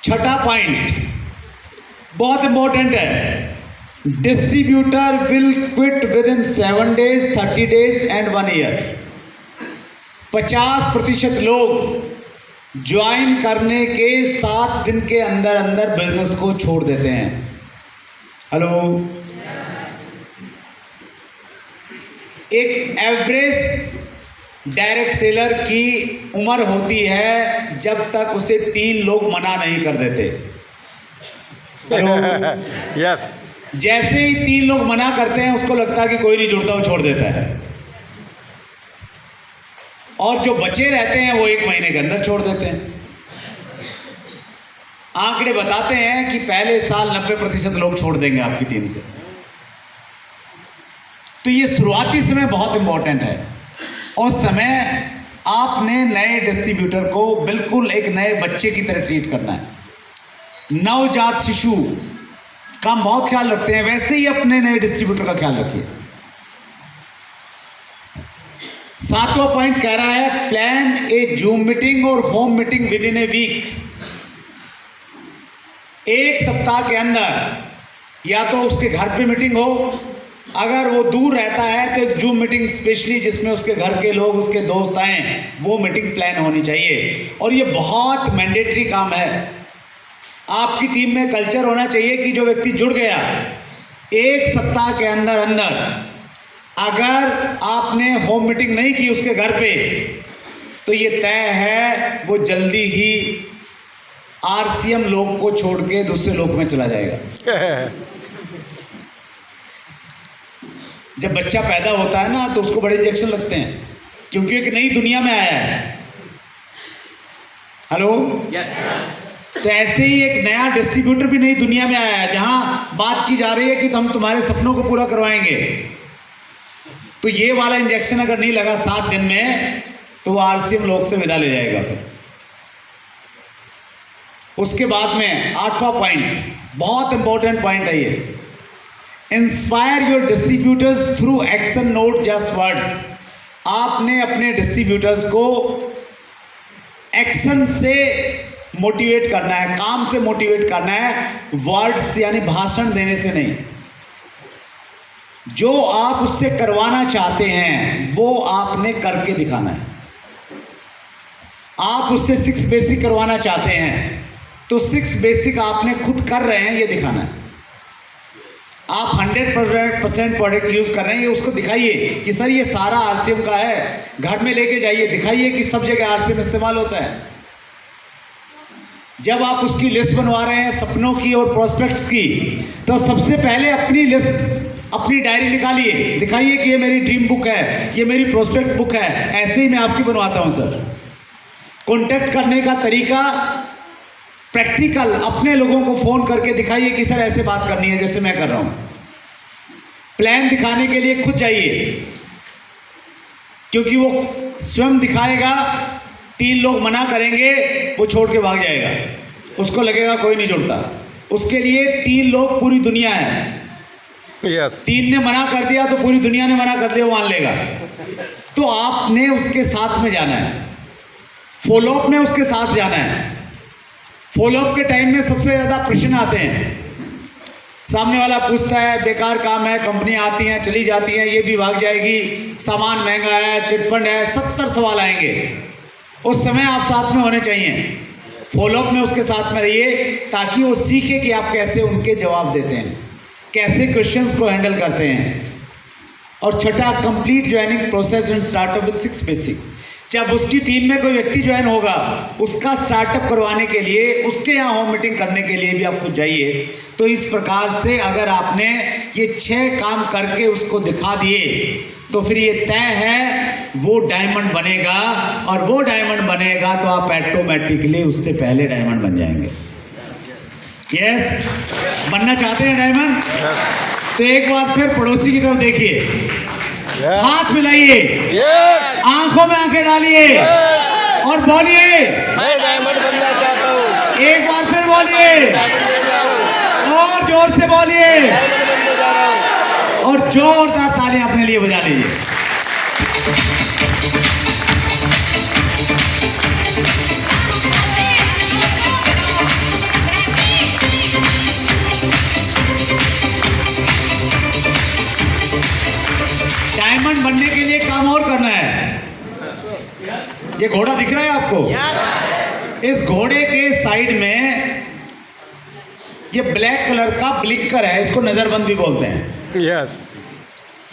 छठा पॉइंट बहुत इंपॉर्टेंट है। Distributor will quit with in 7 days, 30 days and 1 year। 50% लोग ज्वाइन करने के 7 दिन के अंदर अंदर बिजनेस को छोड़ देते हैं। हेलो, एक एवरेज डायरेक्ट सेलर की उम्र होती है जब तक उसे 3 लोग मना नहीं कर देते। Hello,
yes.
जैसे ही 3 लोग मना करते हैं उसको लगता है कि कोई नहीं जुड़ता, वो छोड़ देता है। और जो बचे रहते हैं वो 1 महीने के अंदर छोड़ देते हैं। आंकड़े बताते हैं कि पहले साल 90% लोग छोड़ देंगे आपकी टीम से। तो ये शुरुआती समय बहुत इंपॉर्टेंट है। और समय आपने नए डिस्ट्रीब्यूटर को बिल्कुल एक नए बच्चे की तरह ट्रीट करना है। नवजात शिशु का हम बहुत ख्याल रखते हैं, वैसे ही अपने नए डिस्ट्रीब्यूटर का ख्याल रखिए। 7वां पॉइंट कह रहा है प्लान ए जूम मीटिंग और home meeting within a week. 1 सप्ताह के अंदर या तो उसके घर पे मीटिंग हो, अगर वो दूर रहता है तो एक जूम मीटिंग स्पेशली जिसमें उसके घर के लोग, उसके दोस्त आए, वो मीटिंग प्लान होनी चाहिए। और ये बहुत मैंडेटरी काम है। आपकी टीम में कल्चर होना चाहिए कि जो व्यक्ति जुड़ गया 1 सप्ताह के अंदर अंदर अगर आपने होम मीटिंग नहीं की उसके घर पे, तो ये तय है वो जल्दी ही आरसीएम लोग को छोड़ के दूसरे लोक में चला जाएगा। जब बच्चा पैदा होता है ना तो उसको बड़े इंजेक्शन लगते हैं, क्योंकि एक नई दुनिया में आया है। हेलो, तो ऐसे ही एक नया डिस्ट्रीब्यूटर भी नई दुनिया में आया है, जहां बात की जा रही है कि हम तुम्हारे सपनों को पूरा करवाएंगे। तो ये वाला इंजेक्शन अगर नहीं लगा 7 दिन में तो वो आरसीएम लोग से विदा ले जाएगा। फिर उसके बाद में 8वां पॉइंट बहुत इंपॉर्टेंट पॉइंट है ये। Inspire your distributors through action, note just words. आपने अपने डिस्ट्रीब्यूटर्स को एक्शन से मोटिवेट करना है, काम से मोटिवेट करना है, वर्ड्स यानी भाषण देने से नहीं। जो आप उससे करवाना चाहते हैं वो आपने करके दिखाना है। आप उससे 6 बेसिक करवाना चाहते हैं तो 6 बेसिक आपने खुद कर रहे हैं ये दिखाना है। आप 100% प्रोडक्ट यूज कर रहे हैं, ये उसको दिखाइए कि सर ये सारा आरसीएम का है, घर में लेके जाइए, दिखाइए कि सब जगह आरसीएम इस्तेमाल होता है। जब आप उसकी लिस्ट बनवा रहे हैं सपनों की और प्रोस्पेक्ट्स की, तो सबसे पहले अपनी लिस्ट, अपनी डायरी निकालिए, दिखाइए कि ये मेरी ड्रीम बुक है, ये मेरी प्रोस्पेक्ट बुक है। ऐसे ही मैं आपकी बनवाता हूं सर। कॉन्टेक्ट करने का तरीका प्रैक्टिकल, अपने लोगों को फोन करके दिखाइए कि सर ऐसे बात करनी है जैसे मैं कर रहा हूं। प्लान दिखाने के लिए खुद जाइए, क्योंकि वो स्वयं दिखाएगा, 3 लोग मना करेंगे, वो छोड़ के भाग जाएगा, उसको लगेगा कोई नहीं जुड़ता। उसके लिए 3 लोग पूरी दुनिया है।
यस।
3 ने मना कर दिया तो पूरी दुनिया ने मना कर दिया, वो मान लेगा। तो आपने उसके साथ में जाना है, फॉलोअप में उसके साथ जाना है। फॉलोअप के टाइम में सबसे ज़्यादा प्रश्न आते हैं। सामने वाला पूछता है बेकार काम है, कंपनी आती हैं चली जाती हैं, ये भी भाग जाएगी, सामान महंगा है, चिटफंड है, 70 सवाल आएंगे। उस समय आप साथ में होने चाहिए, फॉलोअप में उसके साथ में रहिए, ताकि वो सीखे कि आप कैसे उनके जवाब देते हैं, कैसे क्वेश्चंस को हैंडल करते हैं। और छठा, complete joining process and startup with 6 basic. जब उसकी टीम में कोई व्यक्ति ज्वाइन होगा, उसका स्टार्टअप करवाने के लिए, उसके यहाँ होम मीटिंग करने के लिए भी आप खुद जाइए। तो इस प्रकार से अगर आपने ये 6 काम करके उसको दिखा दिए तो फिर ये तय है वो डायमंड बनेगा, और वो डायमंड बनेगा तो आप ऑटोमेटिकली उससे पहले डायमंड बन जाएंगे। यस, बनना चाहते हैं डायमंड? तो एक बार फिर पड़ोसी की तरफ देखिए, हाथ मिलाइए, आंखों में आंखें डालिए और बोलिए
मैं डायमंड बनना चाहता हूँ।
एक बार फिर बोलिए, और जोर से बोलिए, और जोरदार तालियां अपने लिए बजा लीजिए। डायमंड बनने के लिए काम और करना है। ये घोड़ा दिख रहा है आपको? इस घोड़े के साइड में ये ब्लैक कलर का ब्लिकर है, इसको नजरबंद भी बोलते हैं।
Yes.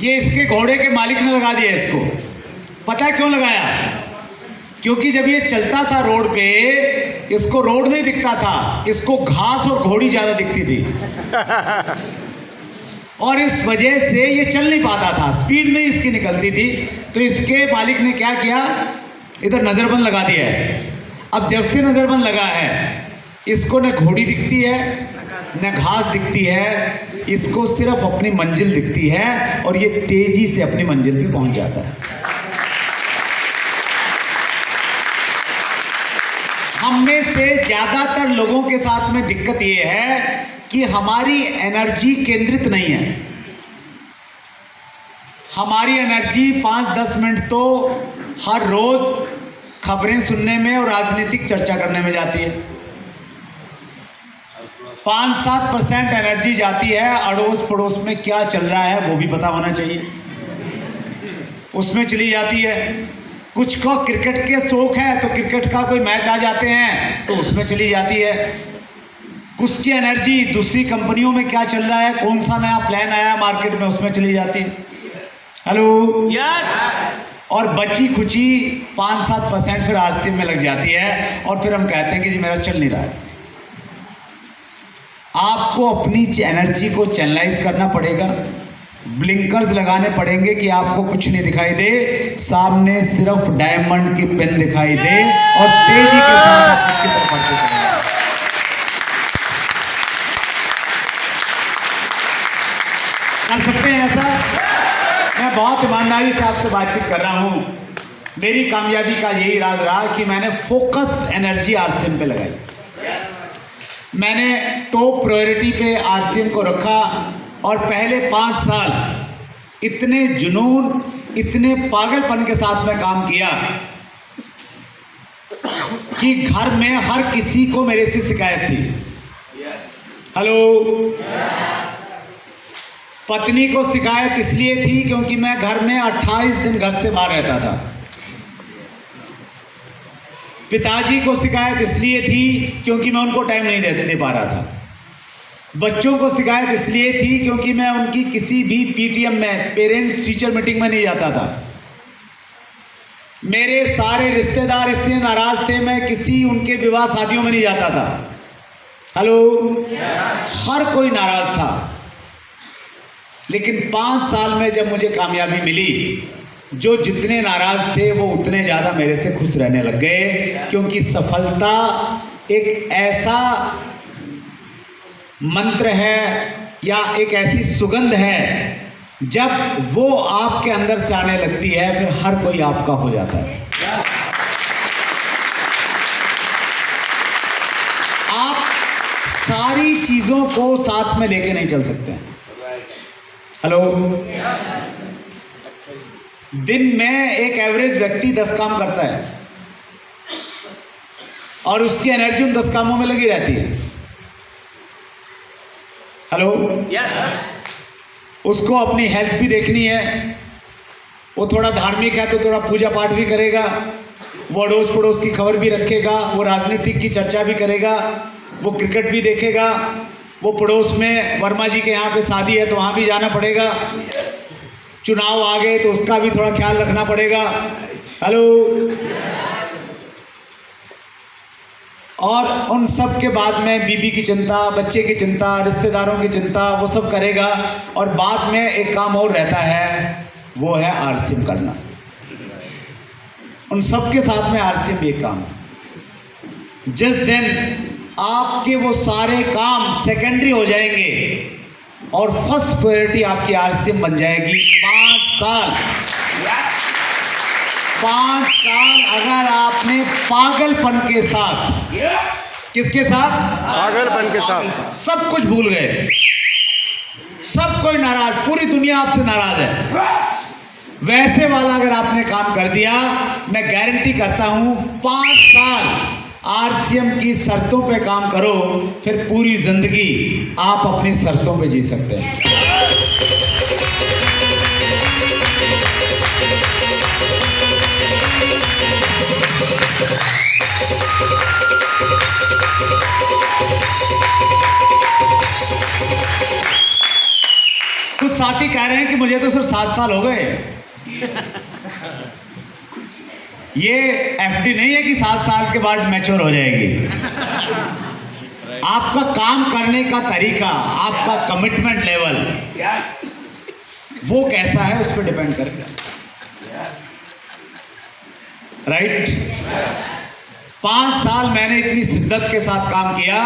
ये इसके घोड़े के मालिक ने लगा दिया इसको। पता है क्यों लगाया? क्योंकि जब ये चलता था रोड पे, इसको रोड नहीं दिखता था, इसको घास और घोड़ी ज्यादा दिखती थी और इस वजह से ये चल नहीं पाता था, स्पीड नहीं इसकी निकलती थी। तो इसके मालिक ने क्या किया, इधर नजरबंद लगा दिया है। अब जब से नजरबंद लगा है, इसको न घोड़ी दिखती है न घास दिखती है, इसको सिर्फ अपनी मंजिल दिखती है और ये तेजी से अपनी मंजिल पे पहुंच जाता है। हम में से ज्यादातर लोगों के साथ में दिक्कत ये है कि हमारी एनर्जी केंद्रित नहीं है। हमारी एनर्जी 5-10 मिनट तो हर रोज खबरें सुनने में और राजनीतिक चर्चा करने में जाती है। 5-7% एनर्जी जाती है अड़ोस पड़ोस में क्या चल रहा है वो भी पता होना चाहिए, उसमें चली जाती है। कुछ को क्रिकेट के शौक है तो क्रिकेट का कोई मैच आ जाते हैं तो उसमें चली जाती है। कुछ की एनर्जी दूसरी कंपनियों में क्या चल रहा है, कौन सा नया प्लान आया मार्केट में, उसमें चली जाती है। Hello, yes. और बची खुची 5-7% फिर आरसीएम में लग जाती है और फिर हम कहते हैं कि जी मेरा चल नहीं रहा है। आपको अपनी एनर्जी को चैनलाइज करना पड़ेगा, ब्लिंकर्स लगाने पड़ेंगे कि आपको कुछ नहीं दिखाई दे, सामने सिर्फ डायमंड की पिन दिखाई दे और तेजी के साथ उसकी तरफ बढ़ते चले। कर सकते हैं ऐसा? मैं बहुत ईमानदारी से आपसे बातचीत कर रहा हूं। मेरी कामयाबी का यही राज रहा कि मैंने फोकस्ड एनर्जी आरसीएम पे लगाई। मैंने टॉप प्रायोरिटी पे आरसीएम को रखा और पहले 5 साल इतने जुनून, इतने पागलपन के साथ में काम किया कि घर में हर किसी को मेरे से शिकायत थी। हेलो, पत्नी को शिकायत इसलिए थी क्योंकि मैं घर में 28 दिन घर से बाहर रहता था। पिताजी को शिकायत इसलिए थी क्योंकि मैं उनको टाइम नहीं दे पा रहा था। बच्चों को शिकायत इसलिए थी क्योंकि मैं उनकी किसी भी पीटीएम में, पेरेंट्स टीचर मीटिंग में नहीं जाता था। मेरे सारे रिश्तेदार इसलिए नाराज थे, मैं किसी उनके विवाह शादियों में नहीं जाता था। हेलो, हर कोई नाराज था। लेकिन 5 साल में जब मुझे कामयाबी मिली, जो जितने नाराज थे वो उतने ज़्यादा मेरे से खुश रहने लग गए, क्योंकि सफलता एक ऐसा मंत्र है या एक ऐसी सुगंध है, जब वो आपके अंदर से आने लगती है फिर हर कोई आपका हो जाता है। आप सारी चीज़ों को साथ में लेके नहीं चल सकते। हेलो, दिन में एक एवरेज व्यक्ति 10 काम करता है और उसकी एनर्जी उन 10 कामों में लगी रहती है। हेलो, उसको अपनी हेल्थ भी देखनी है, वो थोड़ा धार्मिक है तो थोड़ा पूजा पाठ भी करेगा, वो अड़ोस पड़ोस की खबर भी रखेगा, वो राजनीतिक की चर्चा भी करेगा, वो क्रिकेट भी देखेगा, वो पड़ोस में वर्मा जी के यहाँ पे शादी है तो वहाँ भी जाना पड़ेगा, चुनाव आ गए तो उसका भी थोड़ा ख्याल रखना पड़ेगा। हेलो, और उन सब के बाद में बीबी की चिंता, बच्चे की चिंता, रिश्तेदारों की चिंता, वो सब करेगा। और बाद में एक काम और रहता है, वो है आरसीएम करना। उन सब के साथ में आरसीएम भी एक काम है। जिस दिन आपके वो सारे काम सेकेंडरी हो जाएंगे और फर्स्ट प्रायोरिटी आपकी आरसीएम बन जाएगी, 5 साल अगर आपने पागलपन के साथ किसके साथ?
पागलपन के साथ।
सब कुछ भूल गए, सब कोई नाराज, पूरी दुनिया आपसे नाराज है। वैसे वाला अगर आपने काम कर दिया, मैं गारंटी करता हूं 5 साल आरसीएम की शर्तों पे काम करो, फिर पूरी जिंदगी आप अपनी शर्तों पे जी सकते हैं। कुछ साथी कह रहे हैं कि मुझे तो सिर्फ 7 साल हो गए। ये एफडी नहीं है कि 7 साल के बाद मैच्योर हो जाएगी। आपका काम करने का तरीका, आपका कमिटमेंट लेवल, वो कैसा है, उस पर डिपेंड करेगा। राइट? 5 साल मैंने इतनी शिद्दत के साथ काम किया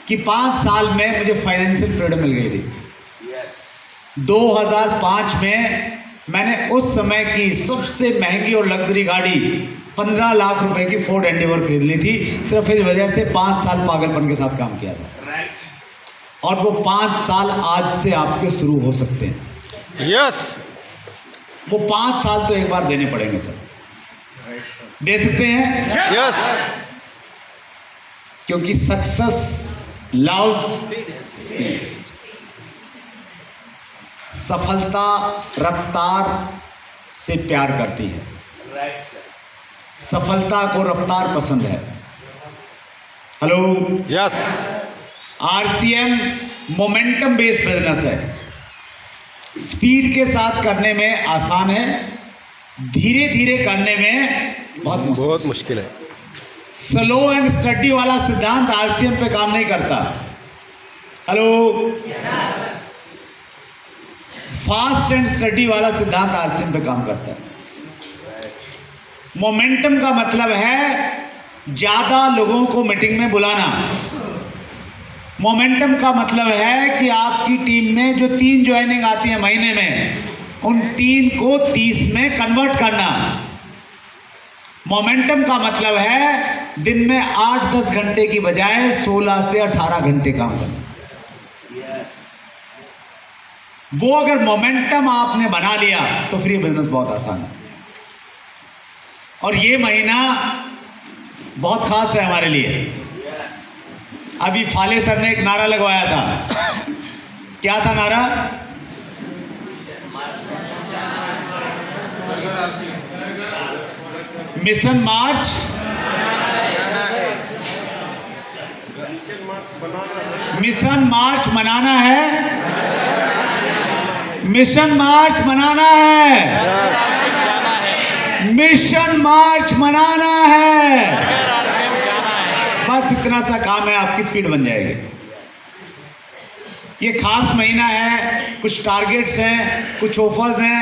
कि 5 साल में मुझे फाइनेंशियल फ्रीडम मिल गई थी। 2005 में मैंने उस समय की सबसे महंगी और लग्जरी गाड़ी 15 लाख रुपए की फोर्ड एंडेवर खरीद ली थी, सिर्फ इस वजह से 5 साल पागलपन के साथ काम किया था। और वो 5 साल आज से आपके शुरू हो सकते हैं।
यस।
वो 5 साल तो एक बार देने पड़ेंगे सर। दे सकते हैं?
यस।
क्योंकि सक्सेस लव्स स्पीड। सफलता रफ्तार से प्यार करती है। सफलता को रफ्तार पसंद है। Hello?
Yes.
RCM momentum based business है। स्पीड के साथ करने में आसान है, धीरे धीरे करने में बहुत
मुश्किल है।
स्लो एंड स्टडी वाला सिद्धांत आरसीएम पे काम नहीं करता। हेलो? फास्ट एंड स्टडी वाला सिद्धांत आरसीएम पे काम करता है। मोमेंटम का मतलब है ज्यादा लोगों को मीटिंग में बुलाना। मोमेंटम का मतलब है कि आपकी टीम में जो 3 ज्वाइनिंग आती है महीने में, उन 3 को 30 में कन्वर्ट करना। मोमेंटम का मतलब है दिन में 8-10 घंटे की बजाय 16 से 18 घंटे काम करना। वो अगर मोमेंटम आपने बना लिया तो फिर ये बिजनेस बहुत आसान है। और ये महीना बहुत खास है हमारे लिए। अभी फाले सर ने एक नारा लगवाया था। क्या था नारा? मिशन मार्च, मिशन मार्च मनाना है। मिशन मार्च मनाना है। मिशन मार्च मनाना है। बस इतना सा काम है, आपकी स्पीड बन जाएगी। ये खास महीना है, कुछ टारगेट्स हैं, कुछ ऑफर्स हैं,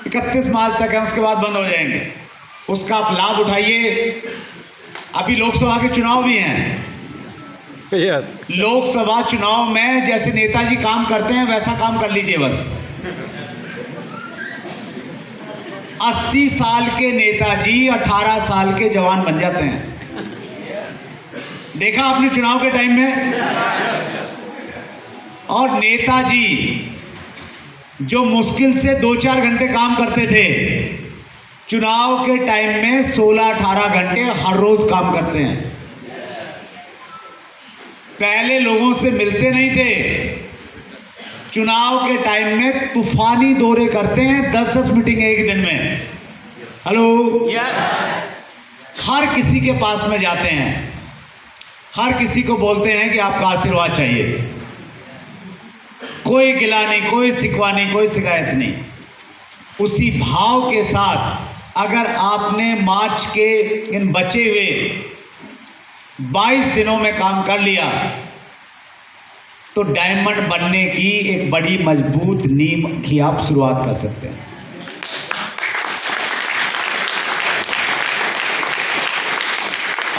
31 मार्च तक है, उसके बाद बंद हो जाएंगे। उसका आप लाभ उठाइए। अभी लोकसभा के चुनाव भी हैं।
यस।
लोकसभा चुनाव में जैसे नेताजी काम करते हैं वैसा काम कर लीजिए बस। 80 साल के नेताजी 18 साल के जवान बन जाते हैं। देखा आपने चुनाव के टाइम में? और नेताजी जो मुश्किल से 2-4 घंटे काम करते थे, चुनाव के टाइम में 16-18 घंटे हर रोज काम करते हैं। पहले लोगों से मिलते नहीं थे, चुनाव के टाइम में तूफानी दौरे करते हैं, 10-10 मीटिंग एक दिन में। हेलो? हर किसी के पास में जाते हैं, हर किसी को बोलते हैं कि आपका आशीर्वाद चाहिए। कोई गिला नहीं, कोई शिकवा नहीं, कोई शिकायत नहीं। उसी भाव के साथ अगर आपने मार्च के इन बचे हुए 22 दिनों में काम कर लिया तो डायमंड बनने की एक बड़ी मजबूत नींव की आप शुरुआत कर सकते हैं।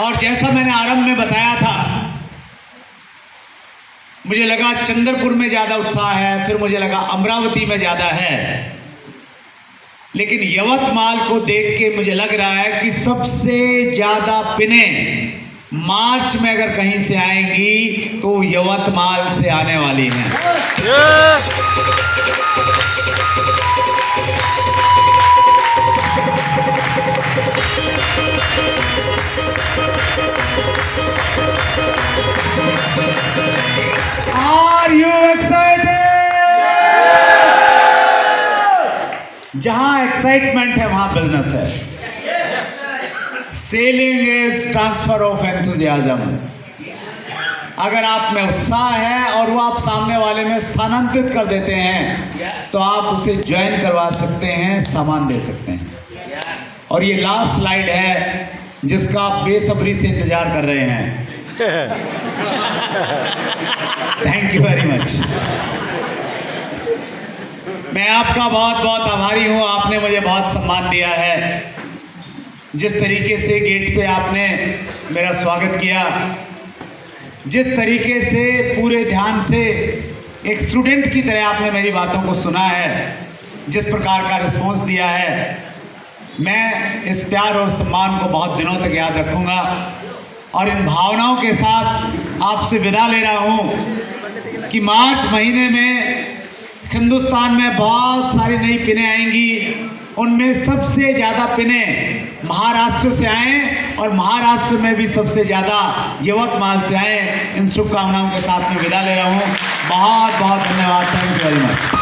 और जैसा मैंने आरंभ में बताया था, मुझे लगा चंद्रपुर में ज्यादा उत्साह है, फिर मुझे लगा अमरावती में ज्यादा है, लेकिन यवतमाल को देख के मुझे लग रहा है कि सबसे ज्यादा पिने मार्च में अगर कहीं से आएंगी तो यवतमाल से आने वाली हैं।
Yes.
Are you excited? जहां एक्साइटमेंट है वहां बिजनेस है। Selling is transfer of enthusiasm. अगर आप में उत्साह है और वो आप सामने वाले में स्थानांतरित कर देते हैं तो आप उसे ज्वाइन करवा सकते हैं, सामान दे सकते हैं। और ये लास्ट स्लाइड है जिसका आप बेसब्री से इंतजार कर रहे हैं। Thank you very much. मैं आपका बहुत बहुत आभारी हूं, आपने मुझे बहुत सम्मान दिया है। जिस तरीके से गेट पे आपने मेरा स्वागत किया, जिस तरीके से पूरे ध्यान से एक स्टूडेंट की तरह आपने मेरी बातों को सुना है, जिस प्रकार का रिस्पॉन्स दिया है, मैं इस प्यार और सम्मान को बहुत दिनों तक याद रखूंगा। और इन भावनाओं के साथ आपसे विदा ले रहा हूं कि मार्च महीने में हिंदुस्तान में बहुत सारी नई पिनें आएंगी। उनमें सबसे ज़्यादा पिनें महाराष्ट्र से आएँ और महाराष्ट्र में भी सबसे ज़्यादा यवतमाल से आएँ। इन शुभकामनाओं के साथ मैं विदा ले रहा हूँ। बहुत बहुत धन्यवाद। Thank you very much.